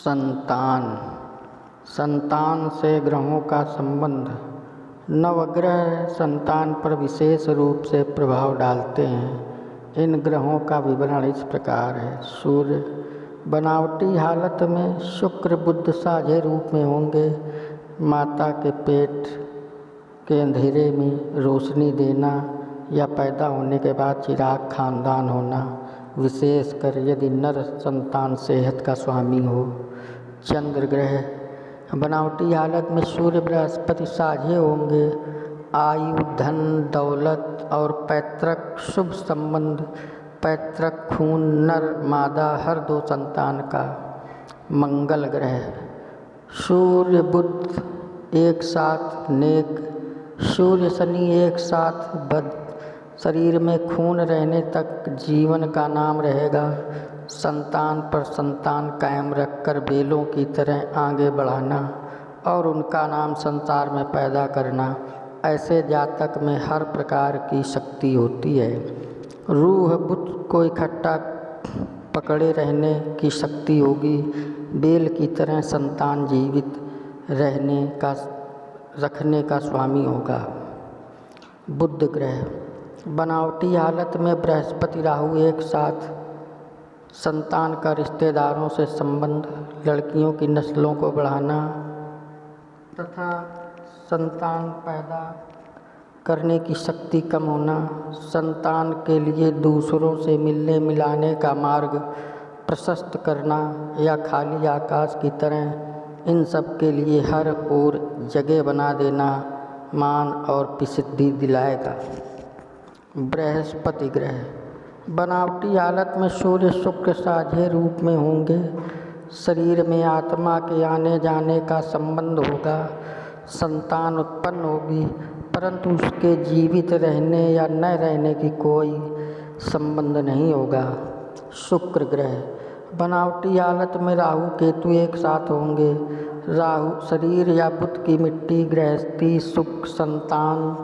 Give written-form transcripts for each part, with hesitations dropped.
संतान। संतान से ग्रहों का संबंध। नवग्रह संतान पर विशेष रूप से प्रभाव डालते हैं। इन ग्रहों का विवरण इस प्रकार है। सूर्य बनावटी हालत में शुक्र बुध साझे रूप में होंगे। माता के पेट के अंधेरे में रोशनी देना या पैदा होने के बाद चिराग खानदान होना, विशेषकर यदि नर संतान सेहत का स्वामी हो। चंद्र ग्रह बनावटी हालत में सूर्य बृहस्पति साझे होंगे। आयु, धन, दौलत और पैतृक शुभ संबंध, पैतृक खून नर मादा हर दो संतान का। मंगल ग्रह सूर्य बुध एक साथ नेक, सूर्य शनि एक साथ बद। शरीर में खून रहने तक जीवन का नाम रहेगा। संतान पर संतान कायम रखकर बेलों की तरह आगे बढ़ाना और उनका नाम संसार में पैदा करना, ऐसे जातक में हर प्रकार की शक्ति होती है। रूह बुध को इकट्ठा पकड़े रहने की शक्ति होगी। बेल की तरह संतान जीवित रखने का स्वामी होगा। बुध ग्रह बनावटी हालत में बृहस्पति राहु एक साथ, संतान का रिश्तेदारों से संबंध, लड़कियों की नस्लों को बढ़ाना तथा संतान पैदा करने की शक्ति कम होना, संतान के लिए दूसरों से मिलने मिलाने का मार्ग प्रशस्त करना या खाली आकाश की तरह, इन सब के लिए हर ओर जगह बना देना मान और प्रसिद्धि दिलाएगा। बृहस्पति ग्रह बनावटी हालत में सूर्य शुक्र साझे रूप में होंगे। शरीर में आत्मा के आने जाने का संबंध होगा। संतान उत्पन्न होगी, परंतु उसके जीवित रहने या न रहने की कोई संबंध नहीं होगा। शुक्र ग्रह बनावटी हालत में राहु केतु एक साथ होंगे। राहु शरीर या बुध की मिट्टी, गृहस्थी, सुख, संतान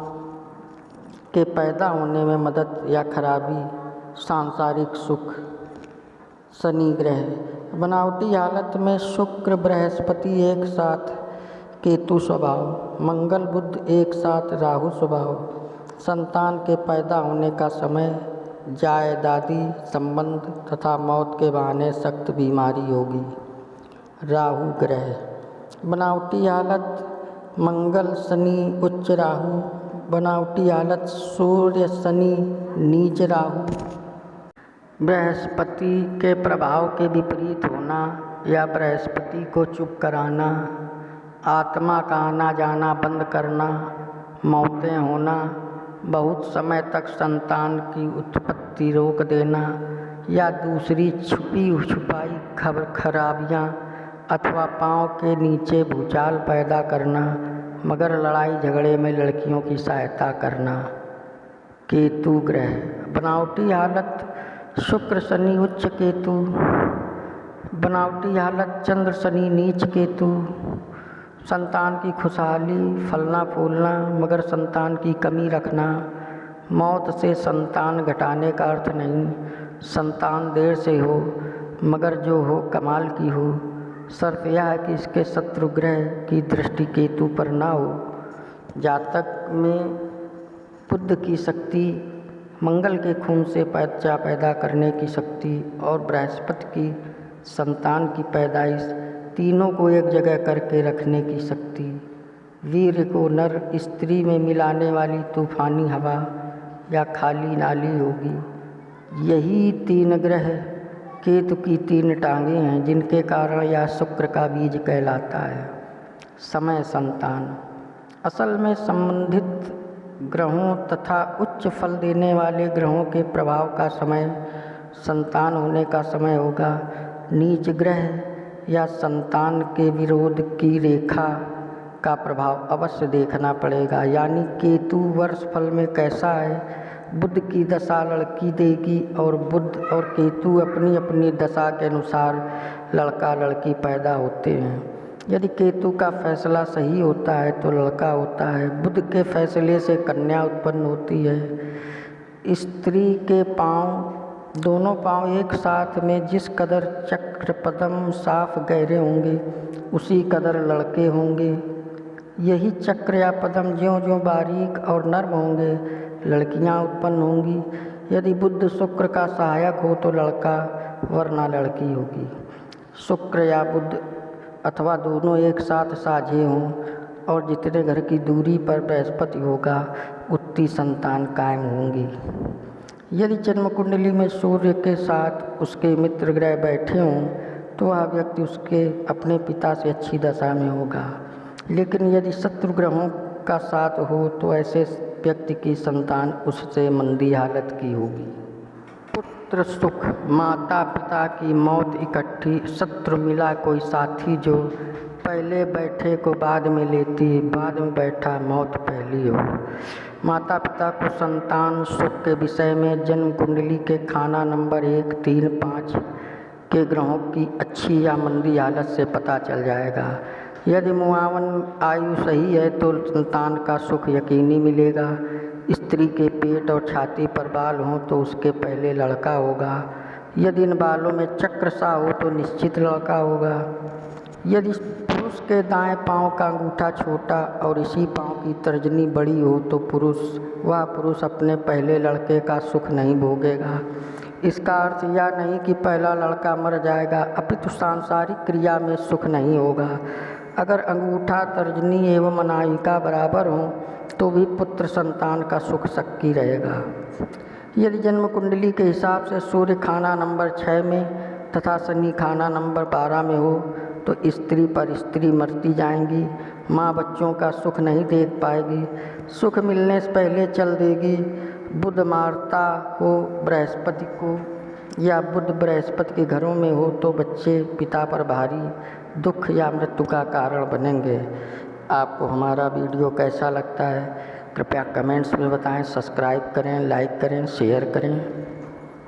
के पैदा होने में मदद या खराबी, सांसारिक सुख। शनि ग्रह बनावटी हालत में शुक्र बृहस्पति एक साथ, केतु स्वभाव, मंगल बुध एक साथ, राहु स्वभाव। संतान के पैदा होने का समय, जायदादी संबंध तथा मौत के बहाने सख्त बीमारी होगी। राहु ग्रह बनावटी हालत मंगल शनि उच्च राहु, बनावटी हालत सूर्य शनि नीच राहु। बृहस्पति के प्रभाव के विपरीत होना या बृहस्पति को चुप कराना, आत्मा का आना जाना बंद करना, मौतें होना, बहुत समय तक संतान की उत्पत्ति रोक देना या दूसरी छुपी छुपाई खराबियाँ अथवा पाँव के नीचे भूचाल पैदा करना, मगर लड़ाई झगड़े में लड़कियों की सहायता करना। केतु ग्रह बनावटी हालत शुक्र शनि उच्च केतु, बनावटी हालत चंद्र शनि नीच केतु। संतान की खुशहाली, फलना फूलना मगर संतान की कमी रखना। मौत से संतान घटाने का अर्थ नहीं, संतान देर से हो मगर जो हो कमाल की हो। शर्त यह है कि इसके शत्रु ग्रह की दृष्टि केतु पर ना हो। जातक में बुध की शक्ति, मंगल के खून से बच्चा पैदा करने की शक्ति और बृहस्पति की संतान की पैदाइश, तीनों को एक जगह करके रखने की शक्ति। वीर्य को नर स्त्री में मिलाने वाली तूफानी हवा या खाली नाली होगी। यही तीन ग्रह केतु की तीन टांगें हैं जिनके कारण यह शुक्र का बीज कहलाता है। समय संतान असल में संबंधित ग्रहों तथा उच्च फल देने वाले ग्रहों के प्रभाव का समय संतान होने का समय होगा। नीच ग्रह या संतान के विरोध की रेखा का प्रभाव अवश्य देखना पड़ेगा। यानी केतु वर्ष फल में कैसा है, बुध की दशा लड़की देगी और बुध और केतु अपनी अपनी दशा के अनुसार लड़का लड़की पैदा होते हैं। यदि केतु का फैसला सही होता है तो लड़का होता है। बुध के फैसले से कन्या उत्पन्न होती है। स्त्री के पांव दोनों पांव एक साथ में जिस कदर चक्र पदम साफ गहरे होंगे उसी कदर लड़के होंगे। यही चक्र या पदम ज्यों ज्यों बारीक और नर्म होंगे लड़कियां उत्पन्न होंगी। यदि बुध शुक्र का सहायक हो तो लड़का वरना लड़की होगी। शुक्र या बुध अथवा दोनों एक साथ साझे हों और जितने घर की दूरी पर बृहस्पति होगा उतनी संतान कायम होंगी। यदि जन्म कुंडली में सूर्य के साथ उसके मित्र ग्रह बैठे हों तो वह व्यक्ति उसके अपने पिता से अच्छी दशा में होगा, लेकिन यदि शत्रु ग्रहों का साथ हो तो ऐसे व्यक्ति की संतान उससे मंदी हालत की होगी। पुत्र सुख, माता पिता की मौत इकट्ठी, शत्रु मिला कोई साथी जो पहले बैठे को बाद में लेती, बाद में बैठा मौत पहली हो। माता पिता को संतान सुख के विषय में जन्म कुंडली के खाना नंबर 1, 3, 5 के ग्रहों की अच्छी या मंदी हालत से पता चल जाएगा। यदि मुआवन आयु सही है तो संतान का सुख यकीनी मिलेगा। स्त्री के पेट और छाती पर बाल हों तो उसके पहले लड़का होगा। यदि इन बालों में चक्र सा हो तो निश्चित लड़का होगा। यदि पुरुष के दाएं पांव का अंगूठा छोटा और इसी पांव की तर्जनी बड़ी हो तो वह पुरुष अपने पहले लड़के का सुख नहीं भोगेगा। इसका अर्थ यह नहीं कि पहला लड़का मर जाएगा, अपितु सांसारिक क्रिया में सुख नहीं होगा। अगर अंगूठा, तर्जनी एवं अनामिका बराबर हों तो भी पुत्र संतान का सुख शक्की रहेगा। यदि जन्म कुंडली के हिसाब से सूर्य खाना नंबर 6 में तथा शनि खाना नंबर 12 में हो तो स्त्री पर स्त्री मरती जाएंगी। माँ बच्चों का सुख नहीं देख पाएगी, सुख मिलने से पहले चल देगी। बुध मारता हो बृहस्पति को या बुध बृहस्पति के घरों में हो तो बच्चे पिता पर भारी दुख या मृत्यु का कारण बनेंगे। आपको हमारा वीडियो कैसा लगता है कृपया कमेंट्स में बताएं। सब्सक्राइब करें, लाइक करें, शेयर करें।